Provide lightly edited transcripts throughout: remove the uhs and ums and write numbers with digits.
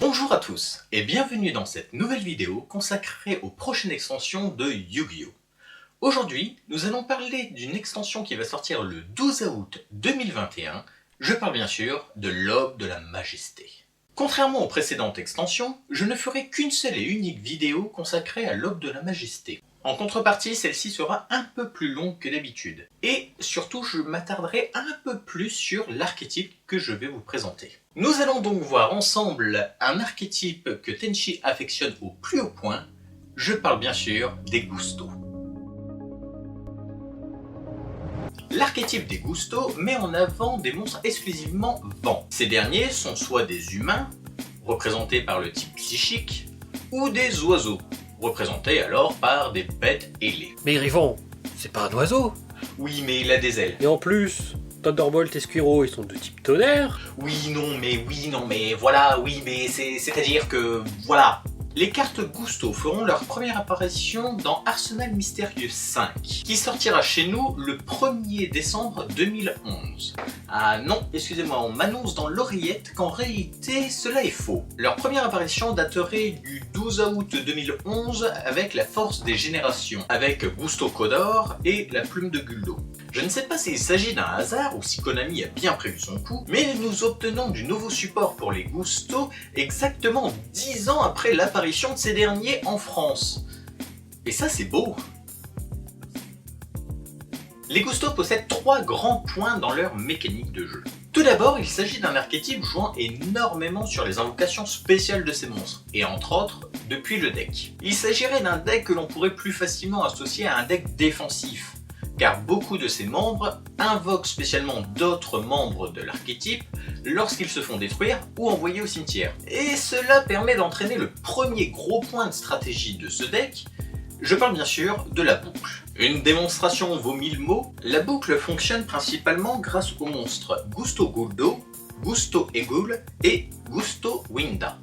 Bonjour à tous et bienvenue dans cette nouvelle vidéo consacrée aux prochaines extensions de Yu-Gi-Oh! Aujourd'hui, nous allons parler d'une extension qui va sortir le 12 août 2021. Je parle bien sûr de l'Aube de la Majesté. Contrairement aux précédentes extensions, je ne ferai qu'une seule et unique vidéo consacrée à l'Aube de la Majesté. En contrepartie, celle-ci sera un peu plus longue que d'habitude. Et surtout, je m'attarderai un peu plus sur l'archétype que je vais vous présenter. Nous allons donc voir ensemble un archétype que Tenchi affectionne au plus haut point. Je parle bien sûr des Gustos. L'archétype des Gustos met en avant des monstres exclusivement vent. Ces derniers sont soit des humains, représentés par le type psychique, ou des oiseaux, représentés alors par des bêtes ailées. Mais Griffon, c'est pas un oiseau. Oui, mais il a des ailes. Et en plus, Thunderbolt et Squirrel, ils sont de type tonnerre. Oui, non, mais voilà, oui, mais c'est-à-dire que, voilà. Les cartes Gusto feront leur première apparition dans Arsenal Mystérieux 5, qui sortira chez nous le 1er décembre 2011. Ah non, excusez-moi, on m'annonce dans l'oreillette qu'en réalité, cela est faux. Leur première apparition daterait du 12 août 2011 avec la force des générations, avec Gusto Codor et la plume de Guldo. Je ne sais pas s'il s'agit d'un hasard ou si Konami a bien prévu son coup, mais nous obtenons du nouveau support pour les Gusto exactement 10 ans après l'apparition de ces derniers en France. Et ça c'est beau. Les Gusto possèdent 3 grands points dans leur mécanique de jeu. Tout d'abord, il s'agit d'un archétype jouant énormément sur les invocations spéciales de ces monstres, et entre autres, depuis le deck. Il s'agirait d'un deck que l'on pourrait plus facilement associer à un deck défensif, car beaucoup de ses membres invoquent spécialement d'autres membres de l'archétype lorsqu'ils se font détruire ou envoyer au cimetière. Et cela permet d'entraîner le premier gros point de stratégie de ce deck, je parle bien sûr de la boucle. Une démonstration vaut 1000 mots, la boucle fonctionne principalement grâce aux monstres Gusto Guldo, Gusto Egul et Gusto Winda.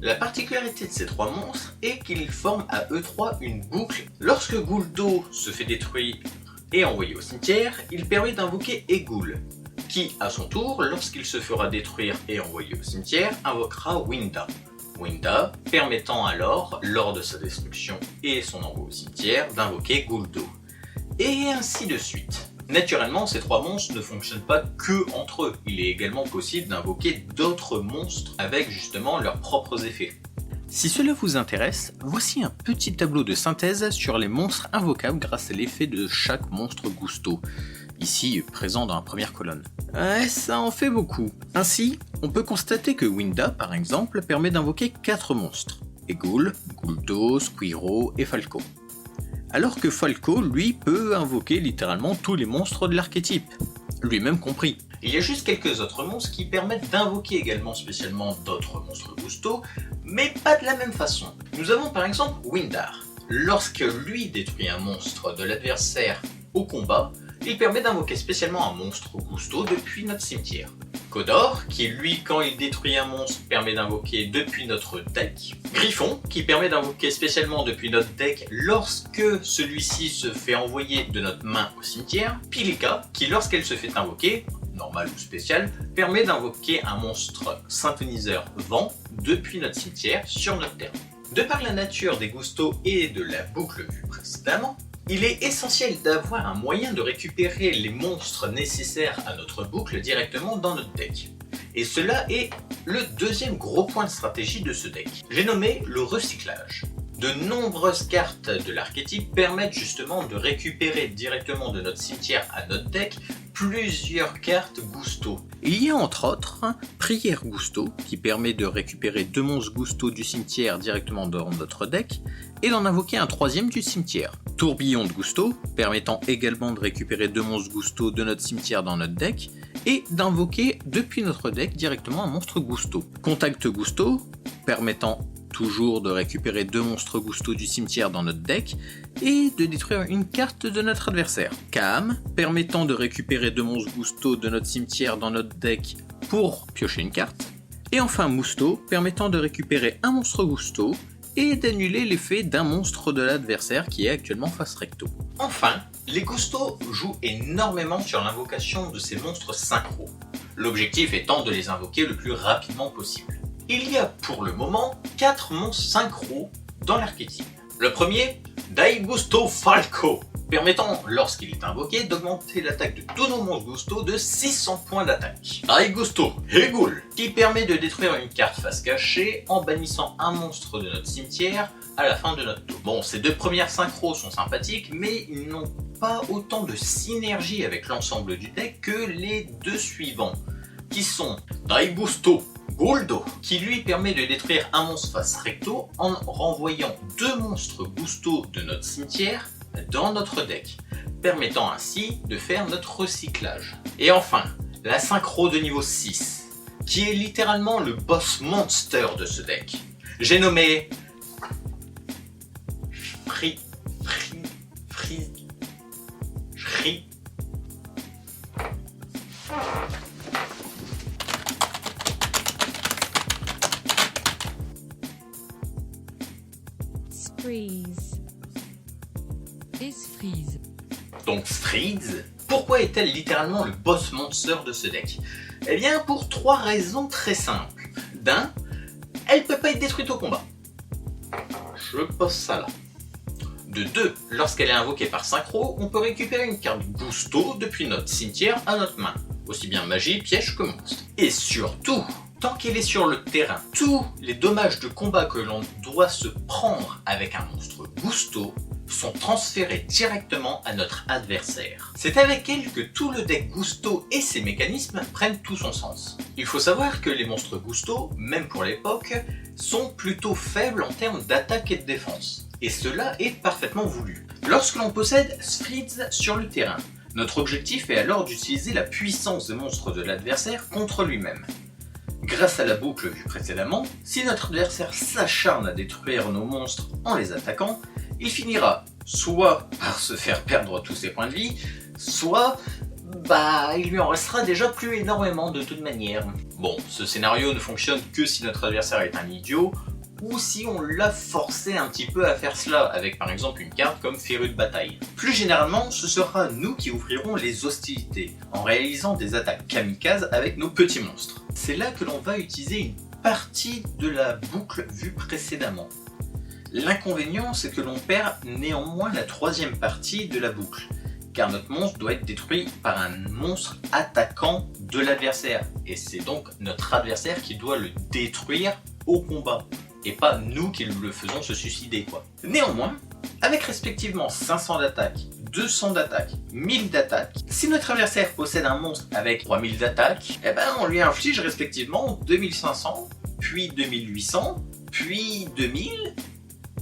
La particularité de ces 3 monstres est qu'ils forment à eux 3 une boucle. Lorsque Guldo se fait détruire et envoyer au cimetière, il permet d'invoquer Egul, qui à son tour, lorsqu'il se fera détruire et envoyer au cimetière, invoquera Winda. Winda permettant alors, lors de sa destruction et son envoi au cimetière, d'invoquer Guldo. Et ainsi de suite. Naturellement, ces 3 monstres ne fonctionnent pas que entre eux. Il est également possible d'invoquer d'autres monstres avec justement leurs propres effets. Si cela vous intéresse, voici un petit tableau de synthèse sur les monstres invocables grâce à l'effet de chaque monstre Gusto, ici présent dans la première colonne. Ça en fait beaucoup. Ainsi, on peut constater que Winda, par exemple, permet d'invoquer 4 monstres, Egul, Guldo, Squirrel et Falco. Alors que Falco, lui, peut invoquer littéralement tous les monstres de l'archétype, lui-même compris. Il y a juste quelques autres monstres qui permettent d'invoquer également spécialement d'autres monstres Gusto, mais pas de la même façon. Nous avons par exemple Windar. Lorsque lui détruit un monstre de l'adversaire au combat, il permet d'invoquer spécialement un monstre Gusto depuis notre cimetière. Codor, qui lui, quand il détruit un monstre, permet d'invoquer depuis notre deck. Griffon, qui permet d'invoquer spécialement depuis notre deck lorsque celui-ci se fait envoyer de notre main au cimetière. Pilika, qui lorsqu'elle se fait invoquer, normal ou spécial, permet d'invoquer un monstre synthoniseur vent depuis notre cimetière sur notre terrain. De par la nature des Gusto et de la boucle vue précédemment, il est essentiel d'avoir un moyen de récupérer les monstres nécessaires à notre boucle directement dans notre deck. Et cela est le deuxième gros point de stratégie de ce deck. J'ai nommé le recyclage. De nombreuses cartes de l'archétype permettent justement de récupérer directement de notre cimetière à notre deck plusieurs cartes Gusto. Il y a entre autres Prière Gusto qui permet de récupérer 2 monstres Gusto du cimetière directement dans notre deck et d'en invoquer un 3e du cimetière. Tourbillon de Gusto permettant également de récupérer 2 monstres Gusto de notre cimetière dans notre deck et d'invoquer depuis notre deck directement un monstre Gusto. Contact Gusto permettant toujours de récupérer 2 monstres Gusto du cimetière dans notre deck et de détruire une carte de notre adversaire. Kaam, permettant de récupérer 2 monstres Gusto de notre cimetière dans notre deck pour piocher une carte. Et enfin Musto, permettant de récupérer un monstre Gusto et d'annuler l'effet d'un monstre de l'adversaire qui est actuellement face recto. Enfin, les Gusto jouent énormément sur l'invocation de ces monstres synchro, l'objectif étant de les invoquer le plus rapidement possible. Il y a pour le moment 4 monstres synchro dans l'archétype. Le premier, Daigusto Falco, permettant, lorsqu'il est invoqué, d'augmenter l'attaque de tous nos monstres Gusto de 600 points d'attaque. Daigusto Hegul, qui permet de détruire une carte face cachée en bannissant un monstre de notre cimetière à la fin de notre tour. Bon, ces 2 premières synchros sont sympathiques, mais ils n'ont pas autant de synergie avec l'ensemble du deck que les 2 suivants, qui sont Daigusto Guldo, qui lui permet de détruire un monstre face recto en renvoyant 2 monstres Gusto de notre cimetière dans notre deck, permettant ainsi de faire notre recyclage. Et enfin, la synchro de niveau 6, qui est littéralement le boss monster de ce deck. J'ai nommé Freeze. Donc Freeze. Pourquoi est-elle littéralement le boss monster de ce deck? Eh bien pour 3 raisons très simples. D'un, elle peut pas être détruite au combat. Je pose ça là. De 2, lorsqu'elle est invoquée par synchro, on peut récupérer une carte Gusto depuis notre cimetière à notre main, aussi bien magie, piège que monstre. Et surtout, tant qu'elle est sur le terrain, tous les dommages de combat que l'on doit se prendre avec un monstre Gusto sont transférés directement à notre adversaire. C'est avec elle que tout le deck Gusto et ses mécanismes prennent tout son sens. Il faut savoir que les monstres Gusto, même pour l'époque, sont plutôt faibles en termes d'attaque et de défense. Et cela est parfaitement voulu. Lorsque l'on possède Freeze sur le terrain, notre objectif est alors d'utiliser la puissance des monstres de l'adversaire contre lui-même. Grâce à la boucle vue précédemment, si notre adversaire s'acharne à détruire nos monstres en les attaquant, il finira soit par se faire perdre tous ses points de vie, soit il lui en restera déjà plus énormément de toute manière. Bon, ce scénario ne fonctionne que si notre adversaire est un idiot, ou si on l'a forcé un petit peu à faire cela, avec par exemple une carte comme Féru de bataille. Plus généralement, ce sera nous qui ouvrirons les hostilités, en réalisant des attaques kamikazes avec nos petits monstres. C'est là que l'on va utiliser une partie de la boucle vue précédemment. L'inconvénient, c'est que l'on perd néanmoins la 3e partie de la boucle, car notre monstre doit être détruit par un monstre attaquant de l'adversaire, et c'est donc notre adversaire qui doit le détruire au combat, et pas nous qui le faisons se suicider quoi. Néanmoins, avec respectivement 500 d'attaque, 200 d'attaque, 1000 d'attaque, si notre adversaire possède un monstre avec 3000 d'attaque, on lui inflige respectivement 2500, puis 2800, puis 2000,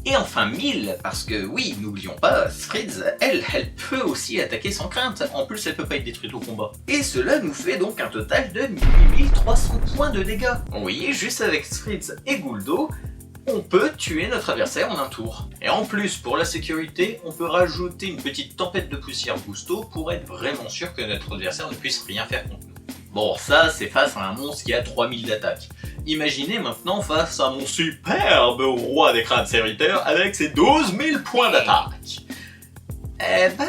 et enfin 1000, parce que oui, n'oublions pas, Freeze, elle peut aussi attaquer sans crainte, en plus elle peut pas être détruite au combat. Et cela nous fait donc un total de 8300 points de dégâts. Oui, juste avec Freeze et Guldo, on peut tuer notre adversaire en un tour. Et en plus, pour la sécurité, on peut rajouter une petite tempête de poussière Gusto pour être vraiment sûr que notre adversaire ne puisse rien faire contre nous. Bon, ça c'est face à un monstre qui a 3000 d'attaque. Imaginez maintenant face à mon superbe roi des crânes serviteurs avec ses 12 000 points d'attaque.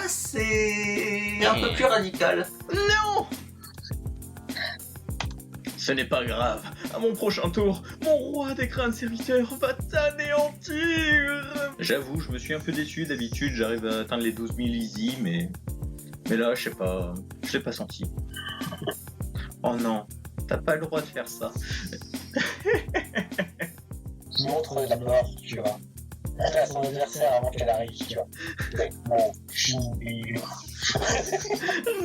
C'est un peu plus radical. Non! Ce n'est pas grave. À mon prochain tour, mon roi des crânes serviteurs va t'anéantir. J'avoue, je me suis un peu déçu. D'habitude, j'arrive à atteindre les 12 000 easy, mais là, je sais pas, je l'ai pas senti. Oh non, t'as pas le droit de faire ça. Montre la mort, tu vois. À son adversaire avant qu'elle arrive, tu vois. Bon,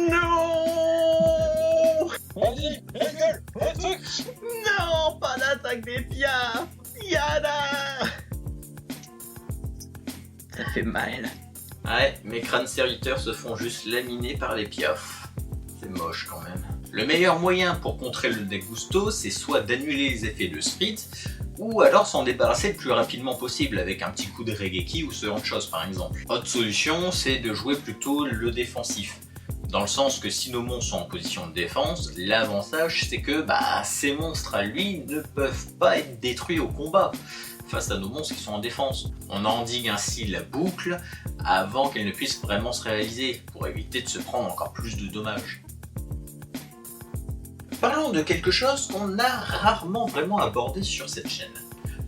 Non! vas-y, gueule, un truc. Non, pas l'attaque des piafs. Yana! Ça fait mal. Ouais, mes crânes serviteurs se font juste laminer par les piafs. C'est moche quand même. Le meilleur moyen pour contrer le deck Gusto, c'est soit d'annuler les effets de Spirit, ou alors s'en débarrasser le plus rapidement possible avec un petit coup de Regeki ou ce genre de choses par exemple. Autre solution, c'est de jouer plutôt le défensif. Dans le sens que si nos monstres sont en position de défense, l'avantage c'est que ces monstres à lui ne peuvent pas être détruits au combat face à nos monstres qui sont en défense. On endigue ainsi la boucle avant qu'elle ne puisse vraiment se réaliser pour éviter de se prendre encore plus de dommages. Parlons de quelque chose qu'on a rarement vraiment abordé sur cette chaîne.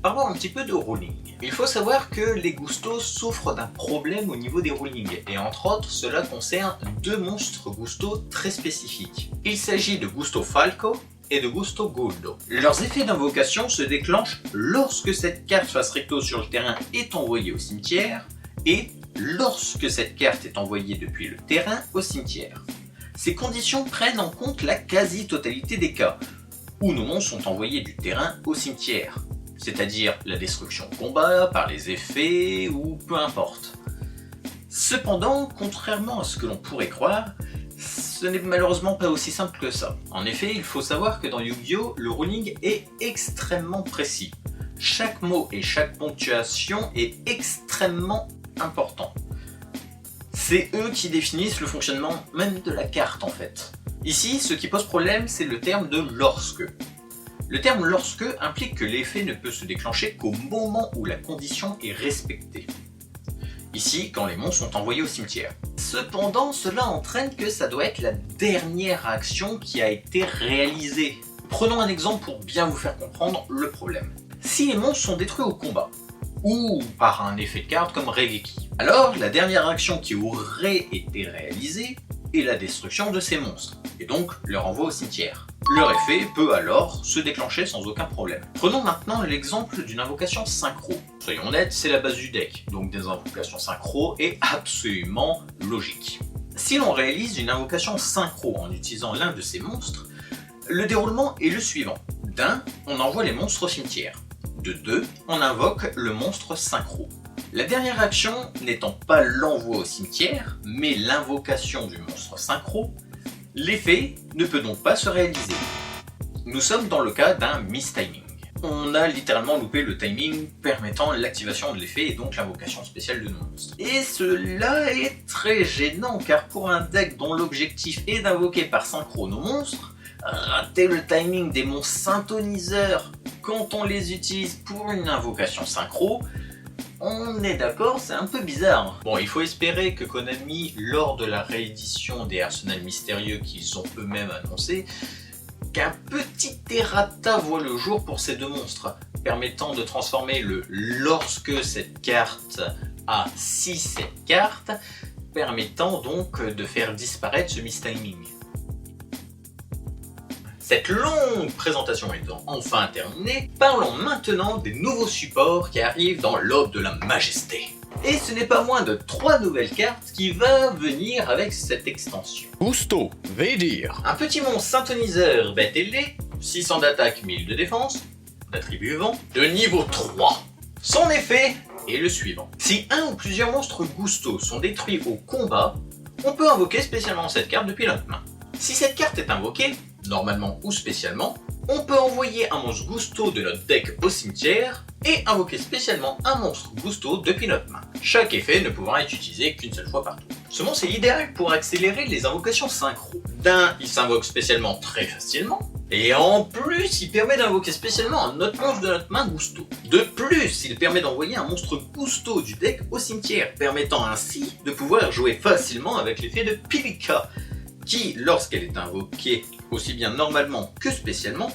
Parlons un petit peu de ruling. Il faut savoir que les Gustos souffrent d'un problème au niveau des rulings, et entre autres, cela concerne deux monstres Gusto très spécifiques. Il s'agit de Gusto Falco et de Gusto Guldo. Leurs effets d'invocation se déclenchent lorsque cette carte face recto sur le terrain est envoyée au cimetière, et lorsque cette carte est envoyée depuis le terrain au cimetière. Ces conditions prennent en compte la quasi-totalité des cas, où nos monstres sont envoyés du terrain au cimetière. C'est-à-dire la destruction au combat, par les effets, ou peu importe. Cependant, contrairement à ce que l'on pourrait croire, ce n'est malheureusement pas aussi simple que ça. En effet, il faut savoir que dans Yu-Gi-Oh!, le ruling est extrêmement précis. Chaque mot et chaque ponctuation est extrêmement important. C'est eux qui définissent le fonctionnement même de la carte en fait. Ici, ce qui pose problème, c'est le terme de lorsque. Le terme lorsque implique que l'effet ne peut se déclencher qu'au moment où la condition est respectée. Ici, quand les monstres sont envoyés au cimetière. Cependant, cela entraîne que ça doit être la dernière action qui a été réalisée. Prenons un exemple pour bien vous faire comprendre le problème. Si les monstres sont détruits au combat, ou par un effet de carte comme Regeki, alors la dernière action qui aurait été réalisée est la destruction de ces monstres, et donc leur envoi au cimetière. Leur effet peut alors se déclencher sans aucun problème. Prenons maintenant l'exemple d'une invocation synchro. Soyons honnêtes, c'est la base du deck, donc des invocations synchro est absolument logique. Si l'on réalise une invocation synchro en utilisant l'un de ces monstres, le déroulement est le suivant. D'un, on envoie les monstres au cimetière. De 2, on invoque le monstre synchro. La dernière action n'étant pas l'envoi au cimetière, mais l'invocation du monstre synchro, l'effet ne peut donc pas se réaliser. Nous sommes dans le cas d'un mistiming. On a littéralement loupé le timing permettant l'activation de l'effet et donc l'invocation spéciale de nos monstres. Et cela est très gênant car pour un deck dont l'objectif est d'invoquer par synchro nos monstres, rater le timing des monstres syntoniseurs quand on les utilise pour une invocation synchro, on est d'accord, c'est un peu bizarre. Bon, il faut espérer que Konami, lors de la réédition des arsenals mystérieux qu'ils ont eux-mêmes annoncé, qu'un petit errata voit le jour pour ces deux monstres, permettant de transformer le lorsque cette carte a si cette carte, permettant donc de faire disparaître ce mistiming. Cette longue présentation étant enfin terminée, parlons maintenant des nouveaux supports qui arrivent dans l'Aube de la Majesté. Et ce n'est pas moins de 3 nouvelles cartes qui vont venir avec cette extension. Gusto, Vedir. Un petit monstre syntoniseur bête ailée, 600 d'attaque, 1000 de défense, d'attribut vent, de niveau 3. Son effet est le suivant. Si un ou plusieurs monstres Gusto sont détruits au combat, on peut invoquer spécialement cette carte depuis notre main. Si cette carte est invoquée, normalement ou spécialement, on peut envoyer un monstre Gusto de notre deck au cimetière et invoquer spécialement un monstre Gusto depuis notre main. Chaque effet ne pouvant être utilisé qu'une seule fois par tour. Ce monstre est idéal pour accélérer les invocations synchro. D'un, il s'invoque spécialement très facilement, et en plus, il permet d'invoquer spécialement un autre monstre de notre main Gusto. De plus, il permet d'envoyer un monstre Gusto du deck au cimetière, permettant ainsi de pouvoir jouer facilement avec l'effet de Pilika, qui, lorsqu'elle est invoquée aussi bien normalement que spécialement,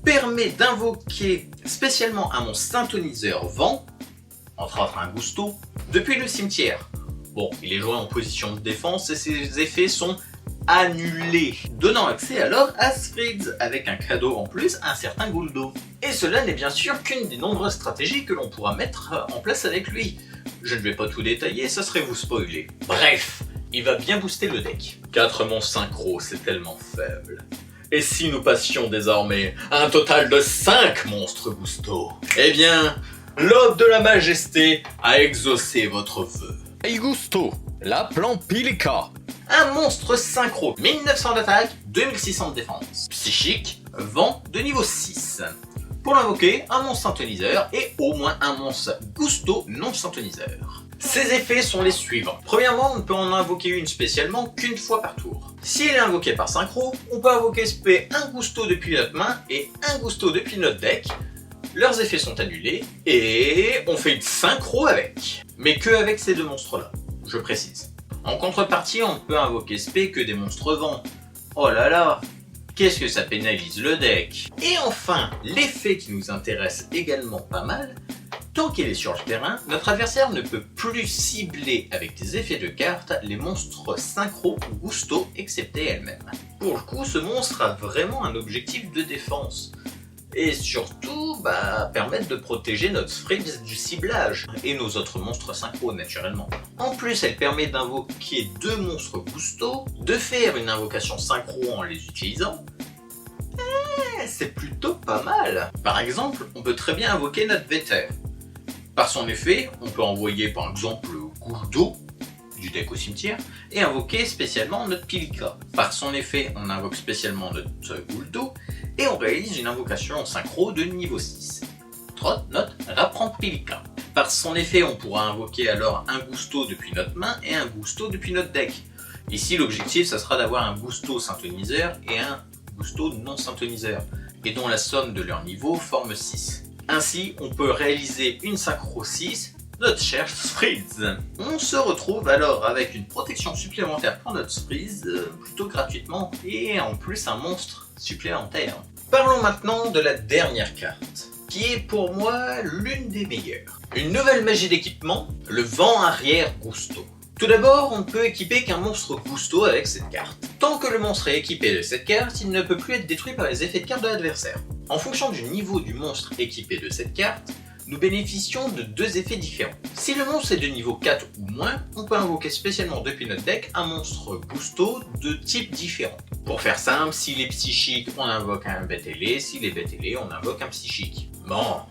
permet d'invoquer spécialement un monstre syntoniseur vent, entre autres un Gusto, depuis le cimetière. Bon, il est joué en position de défense et ses effets sont annulés, donnant accès alors à Sfrids avec un cadeau en plus, un certain Guldo. Et cela n'est bien sûr qu'une des nombreuses stratégies que l'on pourra mettre en place avec lui. Je ne vais pas tout détailler, ça serait vous spoiler. Bref, il va bien booster le deck. 4 monstres synchro, c'est tellement faible. Et si nous passions désormais à un total de 5 monstres Gusto? Eh bien, l'Aube de la Majesté a exaucé votre vœu. Hey Gusto, la plan Pilika. Un monstre synchro, 1900 d'attaque, 2600 de défense. Psychique, vent de niveau 6. Pour l'invoquer, un monstre syntoniseur et au moins un monstre Gusto non syntoniseur. Ses effets sont les suivants. Premièrement, on ne peut en invoquer une spécialement qu'une fois par tour. Si elle est invoquée par synchro, on peut invoquer un Gusto depuis notre main et un Gusto depuis notre deck. Leurs effets sont annulés et on fait une synchro avec. Mais que avec ces deux monstres-là, je précise. En contrepartie, on peut invoquer spé que des monstres vent. Oh là là, Qu'est-ce que ça pénalise le deck? Et enfin, l'effet qui nous intéresse également pas mal, tant qu'il est sur le terrain, notre adversaire ne peut plus cibler avec des effets de cartes les monstres synchro ou gusto excepté elle-même. Pour le coup, ce monstre a vraiment un objectif de défense. Et surtout, permettre de protéger notre Fritz du ciblage, et nos autres monstres synchro naturellement. En plus, elle permet d'invoquer 2 monstres gusto, de faire une invocation synchro en les utilisant. C'est plutôt pas mal. Par exemple, on peut très bien invoquer notre Vétère. Par son effet, on peut envoyer par exemple Gul'do du deck au cimetière et invoquer spécialement notre Pilica. Par son effet, on invoque spécialement notre Gul'do et on réalise une invocation en synchro de niveau 6. Trot, note, rapprend Pilica. Par son effet, on pourra invoquer alors un Gusto depuis notre main et un Gusto depuis notre deck. Ici, l'objectif, ça sera d'avoir un Gusto synthoniseur et un Gusto non synthoniseur, et dont la somme de leur niveau forme 6. Ainsi, on peut réaliser une synchro 6, notre cher Fritz. On se retrouve alors avec une protection supplémentaire pour notre Fritz, plutôt gratuitement, et en plus un monstre supplémentaire. Parlons maintenant de la dernière carte, qui est pour moi l'une des meilleures. Une nouvelle magie d'équipement, le vent arrière Gusto. Tout d'abord, on ne peut équiper qu'un monstre Gusto avec cette carte. Tant que le monstre est équipé de cette carte, il ne peut plus être détruit par les effets de carte de l'adversaire. En fonction du niveau du monstre équipé de cette carte, nous bénéficions de 2 effets différents. Si le monstre est de niveau 4 ou moins, on peut invoquer spécialement depuis notre deck un monstre Gusto de type différent. Pour faire simple, s'il est psychique, on invoque un bête ailé, s'il est bête ailé, on invoque un psychique. Bon,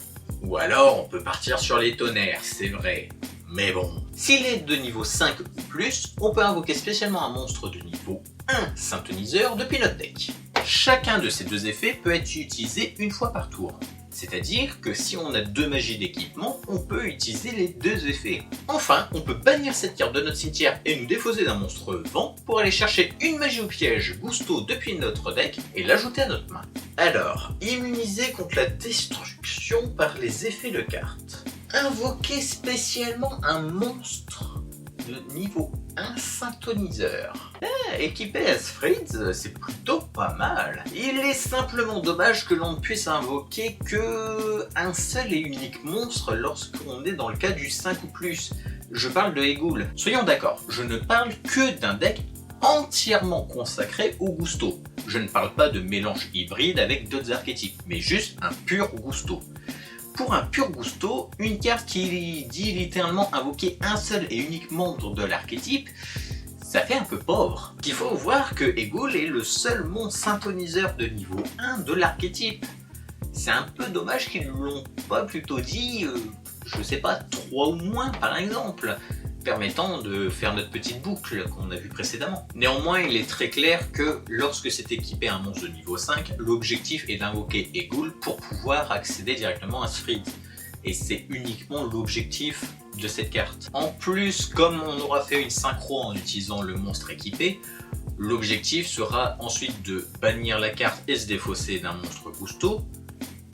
ou alors on peut partir sur les tonnerres, c'est vrai. Mais bon, s'il est de niveau 5 ou plus, on peut invoquer spécialement un monstre de niveau 1 synthoniseur depuis notre deck. Chacun de ces 2 effets peut être utilisé une fois par tour. C'est-à-dire que si on a 2 magies d'équipement, on peut utiliser les 2 effets. Enfin, on peut bannir cette carte de notre cimetière et nous défausser d'un monstre vent pour aller chercher une magie au piège Gusto depuis notre deck et l'ajouter à notre main. Alors, immuniser contre la destruction par les effets de cartes. Invoquer spécialement un monstre de niveau 1 synthoniseur. Équipé à Fritz, c'est plutôt pas mal. Il est simplement dommage que l'on ne puisse invoquer que un seul et unique monstre lorsqu'on est dans le cas du 5 ou plus. Je parle de Egul. Soyons d'accord, je ne parle que d'un deck entièrement consacré au Gusto. Je ne parle pas de mélange hybride avec d'autres archétypes, mais juste un pur Gusto. Pour un pur Gusto, une carte qui dit littéralement invoquer un seul et unique membre de l'archétype, ça fait un peu pauvre. Il faut voir que Egul est le seul monstre synthoniseur de niveau 1 de l'archétype. C'est un peu dommage qu'ils ne l'ont pas plutôt dit, je sais pas, 3 ou moins par exemple, permettant de faire notre petite boucle qu'on a vue précédemment. Néanmoins, il est très clair que lorsque c'est équipé un monstre de niveau 5, l'objectif est d'invoquer Egul pour pouvoir accéder directement à Fritz. Et c'est uniquement l'objectif de cette carte. En plus, comme on aura fait une synchro en utilisant le monstre équipé, l'objectif sera ensuite de bannir la carte et se défausser d'un monstre Gusto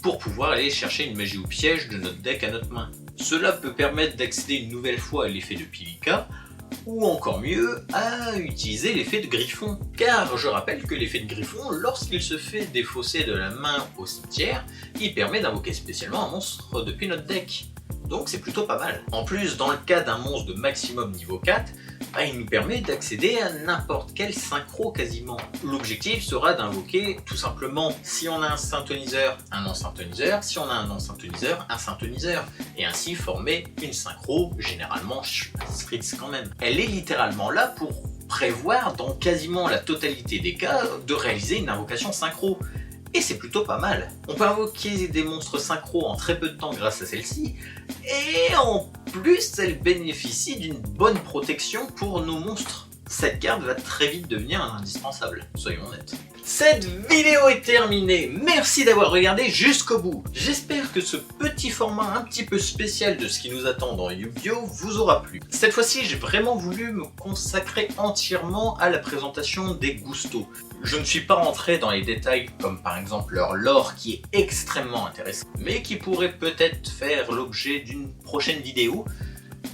pour pouvoir aller chercher une magie ou piège de notre deck à notre main. Cela peut permettre d'accéder une nouvelle fois à l'effet de Pilica, ou encore mieux, à utiliser l'effet de Griffon. Car je rappelle que l'effet de Griffon, lorsqu'il se fait défausser de la main au cimetière, il permet d'invoquer spécialement un monstre depuis notre deck. Donc c'est plutôt pas mal. En plus, dans le cas d'un monstre de maximum niveau 4, il nous permet d'accéder à n'importe quel synchro quasiment. L'objectif sera d'invoquer tout simplement, si on a un synthoniseur, un non-synthoniseur, si on a un non-synthoniseur, un synthoniseur, et ainsi former une synchro, généralement Fritz quand même. Elle est littéralement là pour prévoir dans quasiment la totalité des cas de réaliser une invocation synchro. Et c'est plutôt pas mal. On peut invoquer des monstres synchro en très peu de temps grâce à celle-ci, et en plus elle bénéficie d'une bonne protection pour nos monstres. Cette carte va très vite devenir un indispensable, soyons honnêtes. Cette vidéo est terminée, merci d'avoir regardé jusqu'au bout. J'espère que ce petit format un petit peu spécial de ce qui nous attend dans Yu-Gi-Oh vous aura plu. Cette fois-ci, j'ai vraiment voulu me consacrer entièrement à la présentation des Gusto. Je ne suis pas rentré dans les détails comme par exemple leur lore qui est extrêmement intéressant, mais qui pourrait peut-être faire l'objet d'une prochaine vidéo,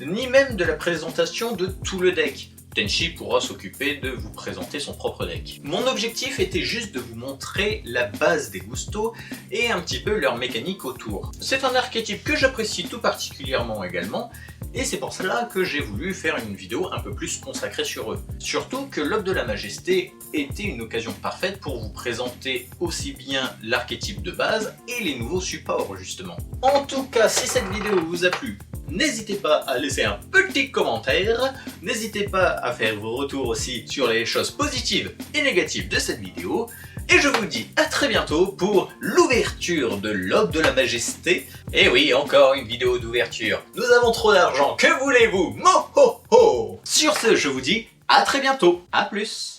ni même de la présentation de tout le deck. Tenchi pourra s'occuper de vous présenter son propre deck. Mon objectif était juste de vous montrer la base des Gustos et un petit peu leur mécanique autour. C'est un archétype que j'apprécie tout particulièrement également, et c'est pour cela que j'ai voulu faire une vidéo un peu plus consacrée sur eux. Surtout que l'Aube de la Majesté était une occasion parfaite pour vous présenter aussi bien l'archétype de base et les nouveaux supports justement. En tout cas, si cette vidéo vous a plu, n'hésitez pas à laisser un petit commentaire, n'hésitez pas à faire vos retours aussi sur les choses positives et négatives de cette vidéo, et je vous dis à très bientôt pour l'ouverture de l'Aube de la Majesté. Et oui, encore une vidéo d'ouverture. Nous avons trop d'argent, que voulez-vous? Mo ho ho! Sur ce, je vous dis à très bientôt, à plus!